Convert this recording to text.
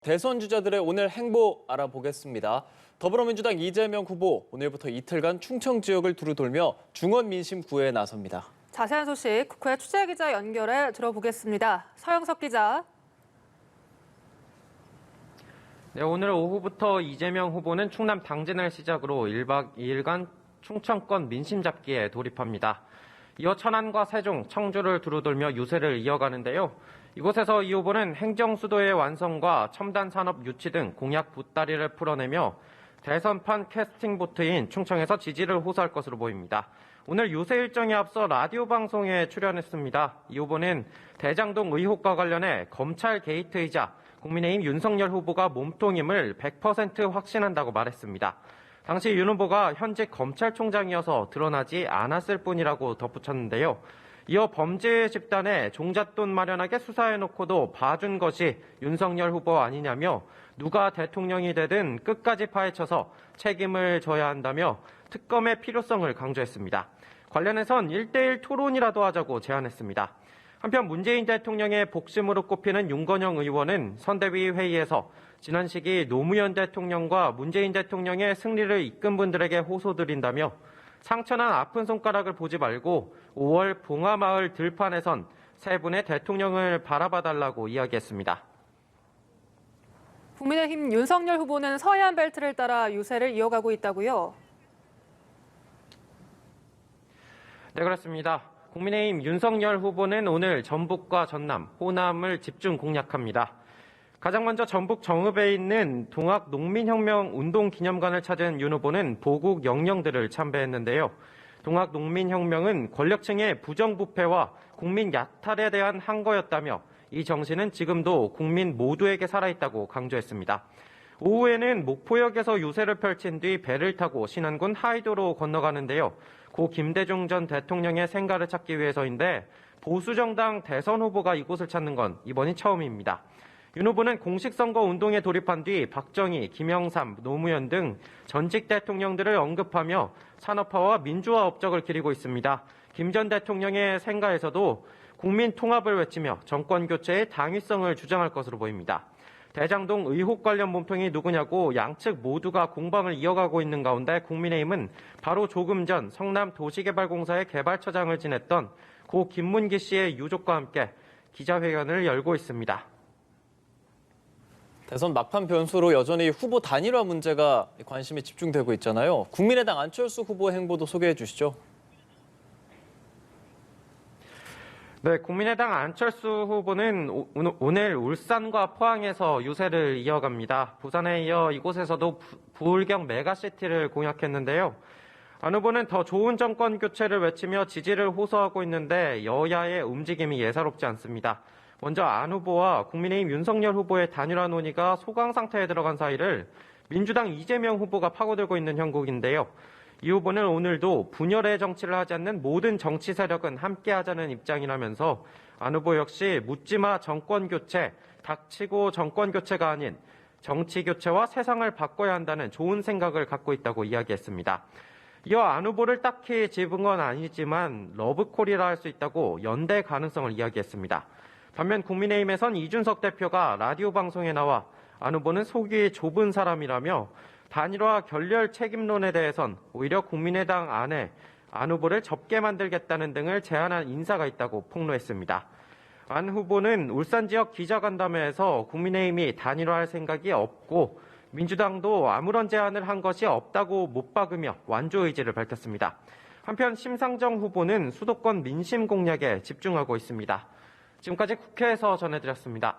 대선 주자들의 오늘 행보 알아보겠습니다. 더불어민주당 이재명 후보 오늘부터 이틀간 충청 지역을 두루 돌며 중원 민심 구애에 나섭니다. 자세한 소식 국회 취재기자 연결해 들어보겠습니다. 서영석 기자. 네, 오늘 오후부터 이재명 후보는 충남 당진을 시작으로 1박 2일간 충청권 민심 잡기에 돌입합니다. 이어 천안과 세종, 청주를 두루 돌며 유세를 이어가는데요. 이곳에서 이 후보는 행정수도의 완성과 첨단 산업 유치 등 공약 보따리를 풀어내며 대선판 캐스팅보트인 충청에서 지지를 호소할 것으로 보입니다. 오늘 유세 일정에 앞서 라디오 방송에 출연했습니다. 이 후보는 대장동 의혹과 관련해 검찰 게이트이자 국민의힘 윤석열 후보가 몸통임을 100% 확신한다고 말했습니다. 당시 윤 후보가 현직 검찰총장이어서 드러나지 않았을 뿐이라고 덧붙였는데요. 이어 범죄 집단에 종잣돈 마련하게 수사해놓고도 봐준 것이 윤석열 후보 아니냐며 누가 대통령이 되든 끝까지 파헤쳐서 책임을 져야 한다며 특검의 필요성을 강조했습니다. 관련해선 1대1 토론이라도 하자고 제안했습니다. 한편 문재인 대통령의 복심으로 꼽히는 윤건영 의원은 선대위 회의에서 지난 시기 노무현 대통령과 문재인 대통령의 승리를 이끈 분들에게 호소드린다며 상처난 아픈 손가락을 보지 말고 5월 봉하마을 들판에선 세 분의 대통령을 바라봐달라고 이야기했습니다. 국민의힘 윤석열 후보는 서해안 벨트를 따라 유세를 이어가고 있다고요? 네, 그렇습니다. 국민의힘 윤석열 후보는 오늘 전북과 전남, 호남을 집중 공략합니다. 가장 먼저 전북 정읍에 있는 동학농민혁명 운동기념관을 찾은 윤 후보는 보국 영령들을 참배했는데요. 동학농민혁명은 권력층의 부정부패와 국민 약탈에 대한 항거였다며 이 정신은 지금도 국민 모두에게 살아있다고 강조했습니다. 오후에는 목포역에서 유세를 펼친 뒤 배를 타고 신안군 하이도로 건너가는데요. 고 김대중 전 대통령의 생가를 찾기 위해서인데 보수정당 대선 후보가 이곳을 찾는 건 이번이 처음입니다. 윤 후보는 공식선거 운동에 돌입한 뒤 박정희, 김영삼, 노무현 등 전직 대통령들을 언급하며 산업화와 민주화 업적을 기리고 있습니다. 김 전 대통령의 생가에서도 국민 통합을 외치며 정권 교체의 당위성을 주장할 것으로 보입니다. 대장동 의혹 관련 몸통이 누구냐고 양측 모두가 공방을 이어가고 있는 가운데 국민의힘은 바로 조금 전 성남도시개발공사의 개발처장을 지냈던 고 김문기 씨의 유족과 함께 기자회견을 열고 있습니다. 대선 막판 변수로 여전히 후보 단일화 문제가 관심이 집중되고 있잖아요. 국민의당 안철수 후보 행보도 소개해 주시죠. 네, 국민의당 안철수 후보는 오늘 울산과 포항에서 유세를 이어갑니다. 부산에 이어 이곳에서도 부울경 메가시티를 공약했는데요. 안 후보는 더 좋은 정권 교체를 외치며 지지를 호소하고 있는데 여야의 움직임이 예사롭지 않습니다. 먼저 안 후보와 국민의힘 윤석열 후보의 단일화 논의가 소강 상태에 들어간 사이를 민주당 이재명 후보가 파고들고 있는 형국인데요. 이 후보는 오늘도 분열의 정치를 하지 않는 모든 정치 세력은 함께하자는 입장이라면서 안 후보 역시 묻지마 정권교체, 닥치고 정권교체가 아닌 정치교체와 세상을 바꿔야 한다는 좋은 생각을 갖고 있다고 이야기했습니다. 이어 안 후보를 딱히 집은 건 아니지만 러브콜이라 할 수 있다고 연대 가능성을 이야기했습니다. 반면 국민의힘에선 이준석 대표가 라디오 방송에 나와 안 후보는 속이 좁은 사람이라며 단일화 결렬 책임론에 대해선 오히려 국민의당 안에 안 후보를 접게 만들겠다는 등을 제안한 인사가 있다고 폭로했습니다. 안 후보는 울산 지역 기자간담회에서 국민의힘이 단일화할 생각이 없고 민주당도 아무런 제안을 한 것이 없다고 못 박으며 완조 의지를 밝혔습니다. 한편 심상정 후보는 수도권 민심 공략에 집중하고 있습니다. 지금까지 국회에서 전해드렸습니다.